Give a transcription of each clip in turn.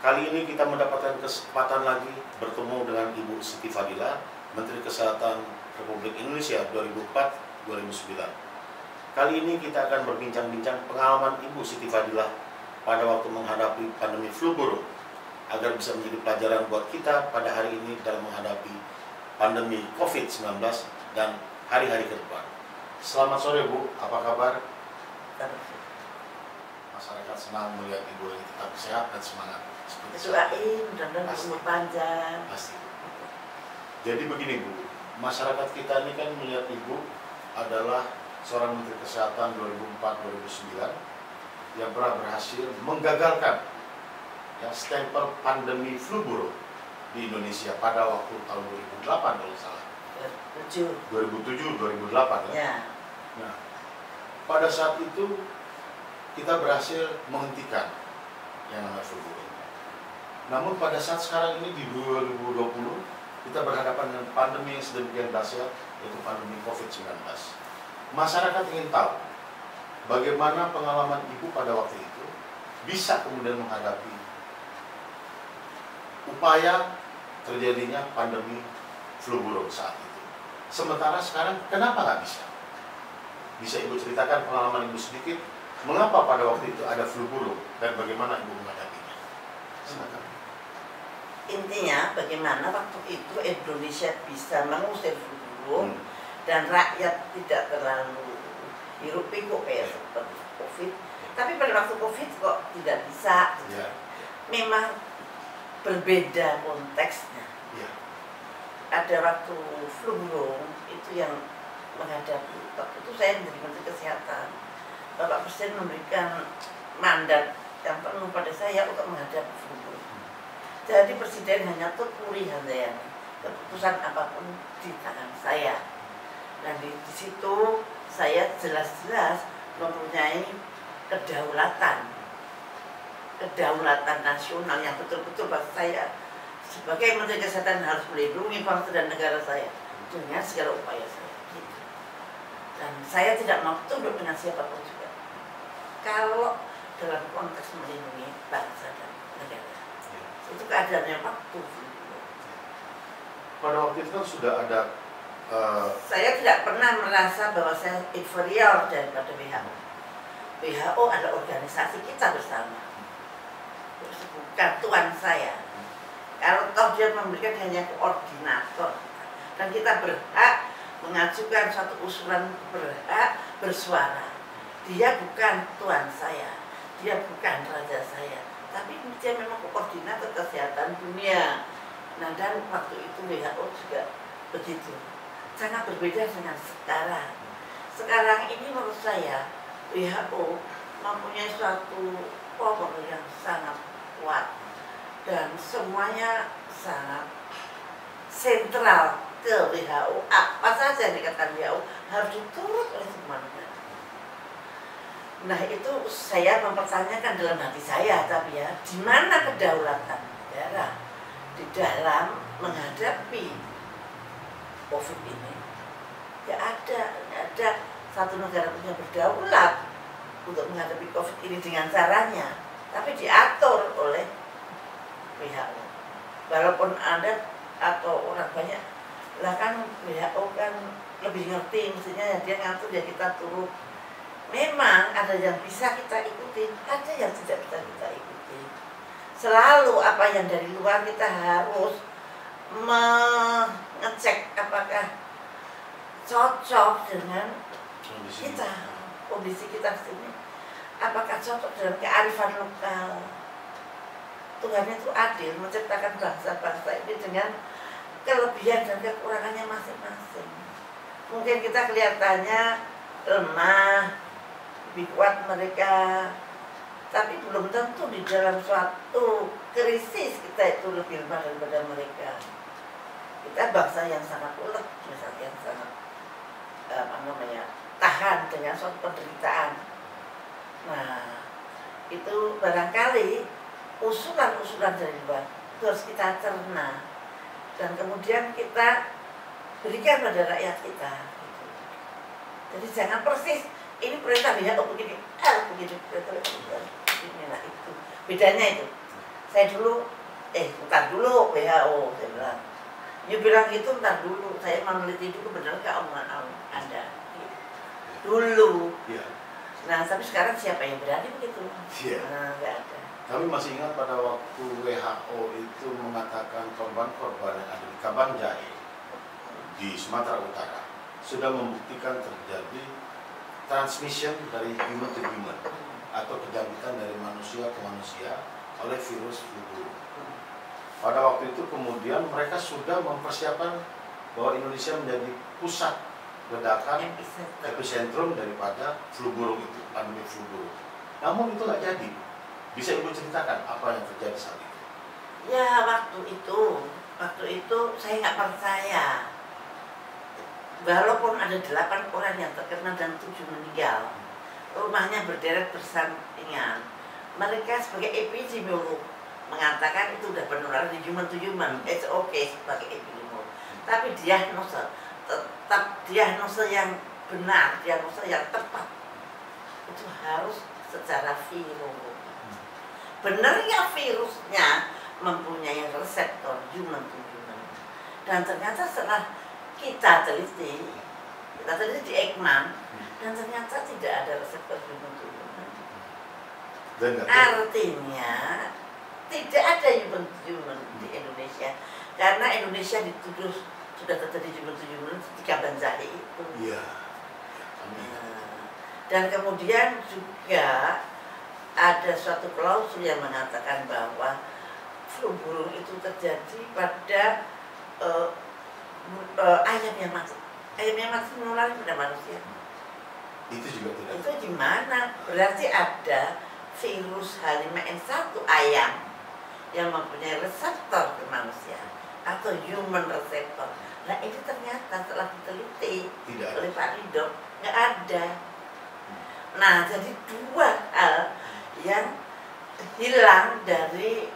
Kali ini kita mendapatkan kesempatan lagi bertemu dengan Ibu Siti Fadila, Menteri Kesehatan Republik Indonesia 2004-2009. Kali ini kita akan berbincang-bincang pengalaman Ibu Siti Fadila pada waktu menghadapi pandemi flu burung, agar bisa menjadi pelajaran buat kita pada hari ini dalam menghadapi pandemi COVID-19 dan hari-hari ke depan. Selamat sore Bu, apa kabar? Masyarakat senang melihat Ibu yang tetap sehat dan semangat. Doain, mudah-mudahan umur panjang. Pasti. Jadi begini Bu, masyarakat kita ini kan melihat Ibu adalah seorang Menteri Kesehatan 2004-2009 yang pernah berhasil menggagalkan ya, stempel pandemi flu burung di Indonesia pada waktu tahun 2008 kalau salah. 2007-2008 ya. Nah, pada saat itu kita berhasil menghentikan yang namanya flu burung. Namun pada saat sekarang ini di 2020 kita berhadapan dengan pandemi yang sedemikian dahsyat, yaitu pandemi COVID-19. Masyarakat ingin tahu bagaimana pengalaman Ibu pada waktu itu bisa kemudian menghadapi upaya terjadinya pandemi flu burung saat itu. Sementara sekarang kenapa nggak bisa? Bisa Ibu ceritakan pengalaman Ibu sedikit, mengapa pada waktu itu ada flu burung dan bagaimana Ibu menghadapinya? Silakan. Intinya bagaimana waktu itu Indonesia bisa mengusir flu burung dan rakyat tidak terlalu hiruk pikuk kayak seperti COVID. Tapi pada waktu COVID kok tidak bisa. Ya. Memang berbeda konteksnya. Ya. Ada waktu flu burung itu yang menghadapi. Waktu itu saya menjadi Menteri Kesehatan. Bapak Presiden memberikan mandat yang penuh pada saya untuk menghadapi flu burung. Jadi Presiden hanya tuturi handayani, keputusan apapun di tangan saya. Dan di situ saya jelas-jelas mempunyai kedaulatan nasional yang betul-betul bagi saya sebagai Menteri Kesehatan harus melindungi bangsa dan negara saya dengan segala upaya saya. Gitu. Dan saya tidak mau tunduk dengan siapapun juga. Kalau dalam konteks melindungi bangsa dan negara. Itu keadaannya waktu. Pada waktu itu kan sudah ada saya tidak pernah merasa bahwa saya inferior daripada WHO. WHO adalah organisasi kita bersama. Bukan tuan saya. Kalau toh dia memberikan hanya koordinator, dan kita berhak mengajukan suatu usulan, berhak bersuara. Dia bukan tuan saya, dia bukan raja saya, tapi dia memang koordinator kesehatan dunia. Nah, dan waktu itu WHO juga begitu. Sangat berbeda dengan sekarang. Sekarang ini menurut saya WHO mempunyai suatu power yang sangat kuat dan semuanya sangat sentral ke WHO. Apa saja yang dikatakan WHO harus diturut oleh semua negara. Nah, itu saya mempertanyakan dalam hati saya, tapi ya, di mana kedaulatan negara di dalam menghadapi COVID ini? Ya ada satu negara punya berdaulat untuk menghadapi COVID ini dengan caranya, tapi diatur oleh WHO. Walaupun ada atau orang banyak, lah kan WHO kan lebih ngerti, mestinya dia ngatur ya kita turut. Memang ada yang bisa kita ikuti, ada yang tidak bisa kita ikuti. Selalu apa yang dari luar kita harus mengecek apakah cocok dengan kita, kondisi kita di sini. Apakah cocok dengan kearifan lokal. Tuhan itu adil menciptakan bangsa-bangsa ini dengan kelebihan dan kekurangannya masing-masing. Mungkin kita kelihatannya lemah, lebih kuat mereka, tapi belum tentu di dalam suatu krisis kita itu lebih lemah daripada mereka. Kita bangsa yang sangat ulet, misalnya yang sangat tahan dengan suatu penderitaan. Nah, itu barangkali usulan-usulan dari luar itu harus kita cerna dan kemudian kita berikan pada rakyat kita. Jadi jangan persis ini perintah WHO begini, begini, begini, nah itu bedanya itu. Saya dulu, bentar dulu WHO, saya bilang. You bilang gitu, bentar dulu, saya meneliti dulu benar nggak omongan Anda. Dulu. Iya. Nah, tapi sekarang siapa yang berani begitu? Iya. Nah, nggak ada. Kami masih ingat pada waktu WHO itu mengatakan korban-korban yang ada di Kabanjai di Sumatera Utara sudah membuktikan terjadi transmission dari human to human atau penjangkitan dari manusia ke manusia oleh virus flu burung. Pada waktu itu kemudian mereka sudah mempersiapkan bahwa Indonesia menjadi pusat ledakan epicentrum daripada flu burung itu, pandemi flu burung. Namun itu nggak jadi. Bisa Ibu ceritakan apa yang terjadi saat itu? Ya, waktu itu saya nggak percaya. Walaupun ada 8 orang yang terkena dan 7 meninggal, rumahnya berderet bersampingan. Mereka sebagai epidemiolog mengatakan itu sudah penularan di human to human. It's okay sebagai epidemiolog. Tapi diagnosa, tetap diagnosa yang benar, diagnosa yang tepat itu harus secara virologi. Benarnya virusnya mempunyai reseptor human to human. Dan ternyata setelah kita teliti di Ekman, dan ternyata tidak ada reseptor human to human. Artinya tidak ada human to human di Indonesia, karena Indonesia dituduh sudah terjadi human to human ketika Banjai itu. Iya. Dan kemudian juga ada suatu klausul yang mengatakan bahwa flu burung itu terjadi pada ayam yang mati. Ayam yang mati menular pada manusia. Itu juga tidak. Itu gimana? Berarti ada virus H5N1 ayam yang mempunyai reseptor ke manusia atau human receptor. Nah ini ternyata setelah diteliti oleh Pak Ridho nggak ada. Nah jadi 2 hal yang hilang dari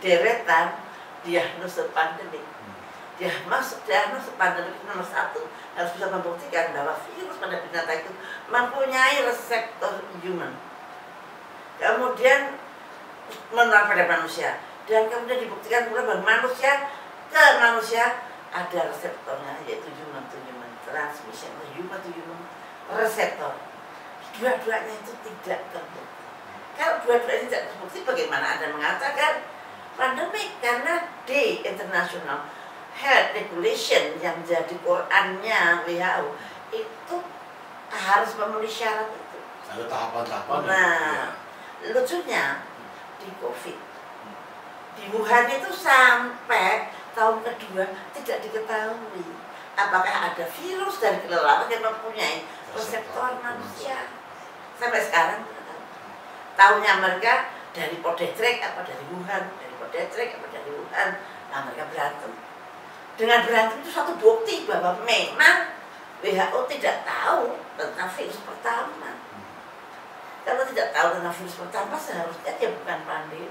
deretan diagnosis pandemik. Diagnosis pandemik nomor 1 harus bisa membuktikan bahwa virus pada binatang itu mempunyai reseptor human. Kemudian menular pada manusia, dan kemudian dibuktikan pula bahwa manusia ke manusia ada reseptornya, yaitu human to human transmission, human to human reseptor. Dua-duanya itu tidak terbukti. Kalau dua-duanya tidak terbukti, bagaimana Anda mengatakan pandemik? Karena di International Health Regulation yang jadi Qurannya WHO itu harus memenuhi syarat itu. Ada tahapan-tahapan. Nah, lucunya di COVID di Wuhan itu sampai tahun kedua tidak diketahui apakah ada virus dari kelelawar yang mempunyai reseptor manusia. Sampai sekarang tahunya mereka dari Podetrek apa dari Wuhan, dari Podetrek apa dari Wuhan. Nah mereka berantem. Dengan berantem itu satu bukti bahwa memang WHO tidak tahu tentang virus pertama. Kalau tidak tahu tentang virus pertama seharusnya dia bukan pandemi.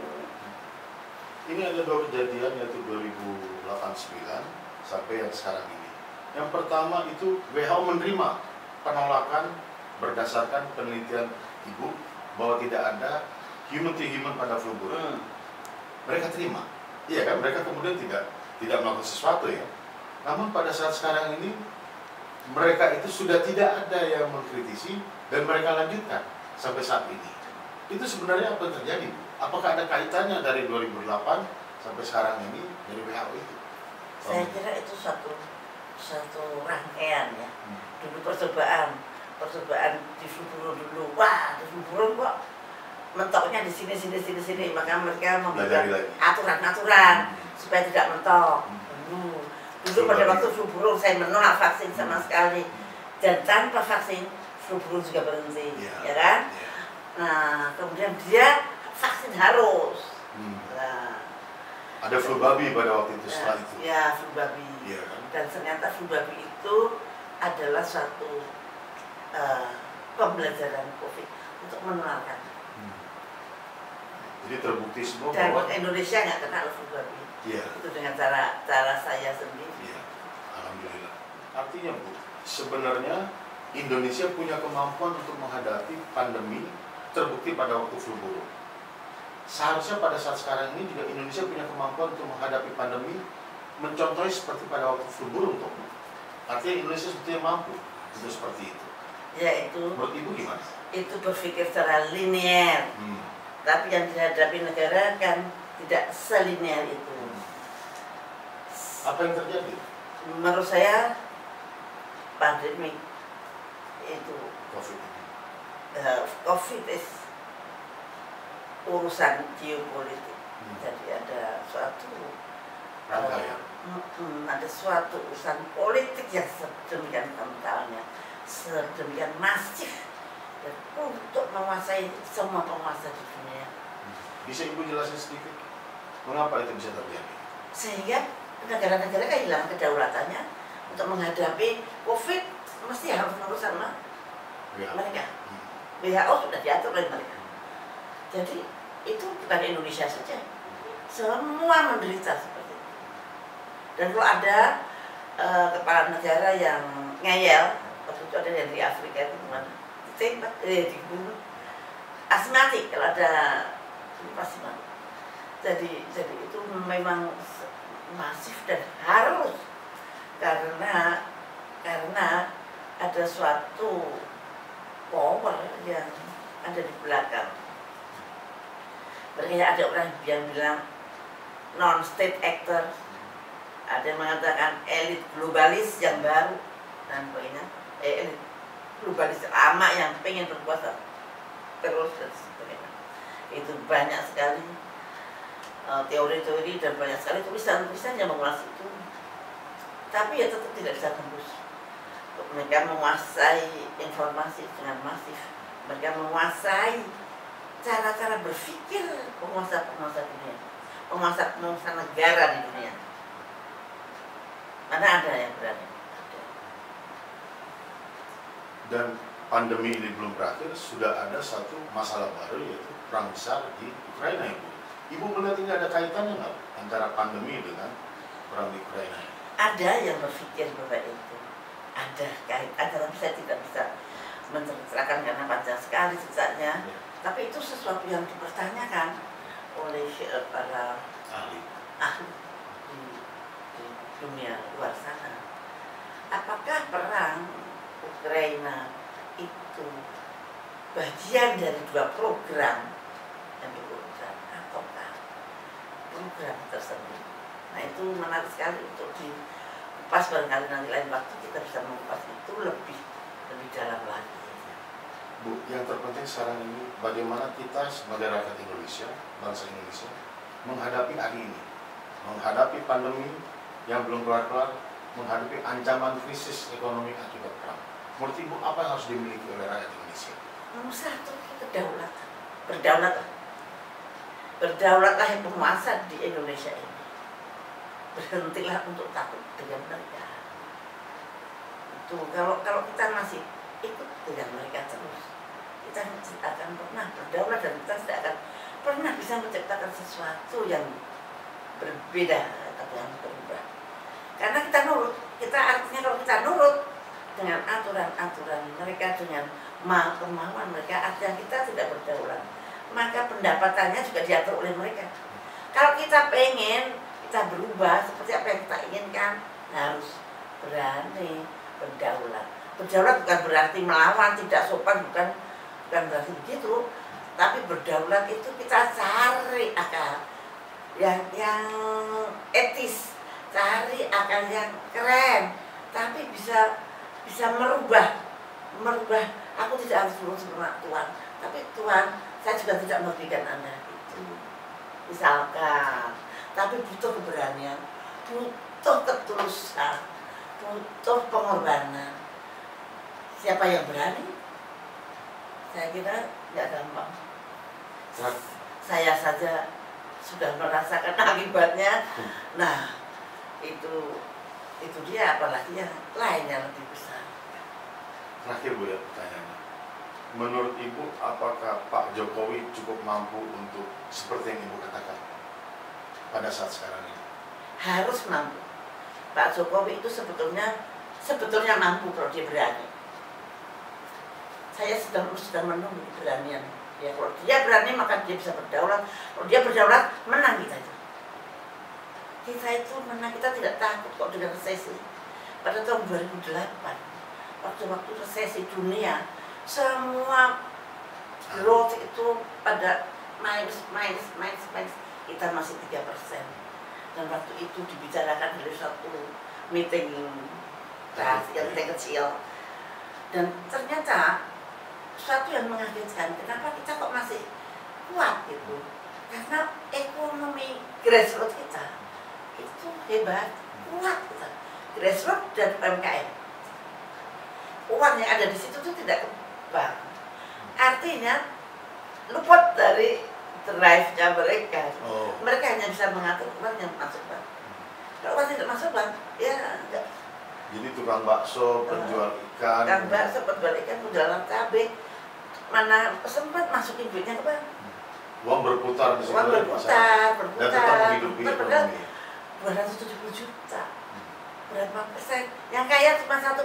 Ini ada 2 kejadian, yaitu 2089 sampai yang sekarang ini. Yang pertama itu WHO menerima penolakan berdasarkan penelitian Ibu bahwa tidak ada human to human pada flu burung. Mereka terima, iya kan? Mereka kemudian tidak melakukan sesuatu ya. Namun pada saat sekarang ini mereka itu sudah tidak ada yang mengkritisi dan mereka lanjutkan sampai saat ini. Itu sebenarnya apa yang terjadi? Apakah ada kaitannya dari 2008 sampai sekarang ini dari WHO itu? Saya kira itu satu rangkaian ya. Dulu percobaan di flu burung dulu. Wah, di flu burung kok mentoknya di sini, maka mereka membuat aturan supaya tidak mentok. Dulu pada waktu flu burung saya menolak vaksin sama sekali, dan tanpa vaksin flu burung juga berhenti, ya kan? Nah, kemudian dia vaksin harus. Nah, ada flu babi pada waktu itu setelah itu. Ya, flu babi. Ya, kan? Dan ternyata flu babi itu adalah suatu pembelajaran COVID untuk menularkan. Jadi terbukti semua dan bahwa Indonesia nggak kena flu babi. Iya. Itu dengan cara saya sendiri. Iya. Alhamdulillah. Artinya Bu, sebenarnya Indonesia punya kemampuan untuk menghadapi pandemi terbukti pada waktu flu burung. seharusnya pada saat sekarang ini juga Indonesia punya kemampuan untuk menghadapi pandemi, mencontohi seperti pada waktu flu burung toh. Artinya Indonesia sebetulnya mampu untuk seperti itu. Ya itu. Menurut Ibu gimana? Itu berpikir secara linear. Tapi yang dihadapi negara kan tidak selinear itu. Apa yang terjadi? Menurut saya pandemi itu COVID is urusan geopolitik. Jadi ada suatu ada suatu urusan politik yang sedemikian kentalnya, sedemikian masif dan untuk menguasai semua penguasa di dunia. Bisa Ibu jelasin sedikit mengapa itu bisa terjadi? Sehingga negara-negara kehilangan kedaulatannya untuk menghadapi COVID, mesti harus menurut sama mereka. WHO sudah diatur oleh mereka. Jadi itu bukan Indonesia saja, semua menderita seperti itu. Dan kalau ada kepala negara yang ngeyel, waktu itu ada yang di Afrika itu mana, ditembak, dibunuh, asmatik kalau ada ini pasti mati. Jadi itu memang masif dan harus karena ada suatu power yang ada di belakang. Makanya ada orang yang bilang non-state actor, ada yang mengatakan elit globalis yang baru dan sebagainya, elit globalis lama yang pengen berkuasa terus dan sebagainya. Itu banyak sekali teori-teori dan banyak sekali tulisan-tulisan yang mengulas itu, tapi ya tetap tidak bisa tembus. Mereka menguasai informasi dengan masif, mereka menguasai cara-cara berpikir penguasa-penguasa dunia, penguasa-penguasa negara di dunia. Mana ada yang berani? Dan pandemi ini belum berakhir, sudah ada satu masalah baru, yaitu perang besar di Ukraina, Ibu. Ibu melihat ini ada kaitannya nggak antara pandemi dengan perang di Ukraina? Ada yang berpikir bahwa itu ada kaitan, tapi saya tidak bisa menceritakan karena panjang sekali ceritanya. Tapi itu sesuatu yang dipertanyakan oleh para ahli di dunia luar sana. Apakah perang Ukraina itu bagian dari dua program yang dilakukan ataukah program tersendiri? Nah itu menarik sekali untuk dikupas, barangkali nanti lain waktu kita bisa mengupas itu lebih dalam lagi. Bu, yang terpenting sekarang ini bagaimana kita sebagai rakyat Indonesia, bangsa Indonesia menghadapi hari ini, menghadapi pandemi yang belum kelar-kelar, menghadapi ancaman krisis ekonomi akibat perang. Menurut Ibu, apa yang harus dimiliki oleh rakyat Indonesia? Nomor satu, kedaulatan. Berdaulatlah yang penguasa di Indonesia ini. Berhentilah untuk takut dengan mereka. Itu kalau kita masih ikut dengan mereka terus, kita tidak akan pernah berdaulat dan kita tidak akan pernah bisa menciptakan sesuatu yang berbeda atau yang berubah. Karena kita nurut, artinya kalau kita nurut dengan aturan-aturan mereka, dengan kemauan mereka, artinya kita tidak berdaulat. Maka pendapatannya juga diatur oleh mereka. Kalau kita pengen kita berubah seperti apa yang kita inginkan, harus berani berdaulat. Berdaulat bukan berarti melawan, tidak sopan, bukan berarti begitu. Tapi berdaulat itu kita cari akal yang etis, cari akal yang keren, tapi bisa merubah. Aku tidak harus turun sempurna Tuhan, tapi Tuhan, saya juga tidak merugikan Anda. Itu misalkan, tapi butuh keberanian, butuh ketulusan, butuh pengorbanan. Siapa yang berani? Saya kira tidak gampang. Saya saja sudah merasakan akibatnya. Nah, itu dia, apalagi yang lainnya lebih besar. Terakhir Bu ya pertanyaannya. Menurut Ibu, apakah Pak Jokowi cukup mampu untuk seperti yang Ibu katakan pada saat sekarang ini? Harus mampu. Pak Jokowi itu sebetulnya mampu kalau dia berani. Saya sedang menunggu keberanian Ya kalau dia berani maka dia bisa berdaulat. Kalau dia berdaulat menang kita itu. Kita itu menang, kita tidak takut kok dengan resesi. Pada tahun 2008 waktu resesi dunia, semua growth itu pada minus, kita masih 3%. Dan waktu itu dibicarakan dari satu meeting yang kecil. Dan ternyata suatu yang mengagetkan, kenapa kita kok masih kuat gitu? Karena ekonomi grassroots kita itu hebat, kuat kita. Grassroots dan UMKM. Uang yang ada di situ tuh tidak ke bank. Artinya luput dari drive-nya mereka. Mereka hanya bisa mengatur uang yang masuk bank. Kalau uang tidak masuk bank, ya enggak. Jadi tukang bakso, penjual ikan, Tukang bakso, penjual ikan, penjual cabai, mana sempat masukin duitnya ke bank. Uang berputar di situ. Uang berputar. Dan tetap menghidupi ekonomi. 270 juta. Berapa persen? Yang kaya cuma 1%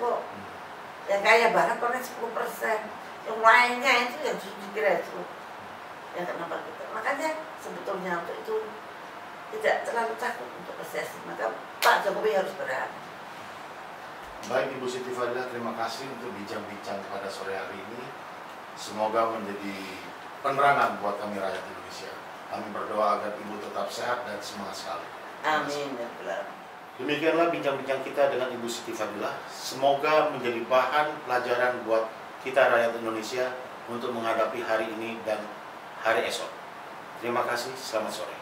kok. Yang kaya banget paling 10%. Yang lainnya itu yang dikira itu. Yang kenapa kita? Makanya sebetulnya untuk itu tidak terlalu takut untuk resesi. Maka Pak Jokowi harus berani. Baik Ibu Siti Fadilah, terima kasih untuk bincang-bincang pada sore hari ini. Semoga menjadi penerangan buat kami rakyat Indonesia. Kami berdoa agar Ibu tetap sehat dan semangat sekali. Amin. Demikianlah bincang-bincang kita dengan Ibu Siti Fadilah. Semoga menjadi bahan pelajaran buat kita rakyat Indonesia untuk menghadapi hari ini dan hari esok. Terima kasih, selamat sore.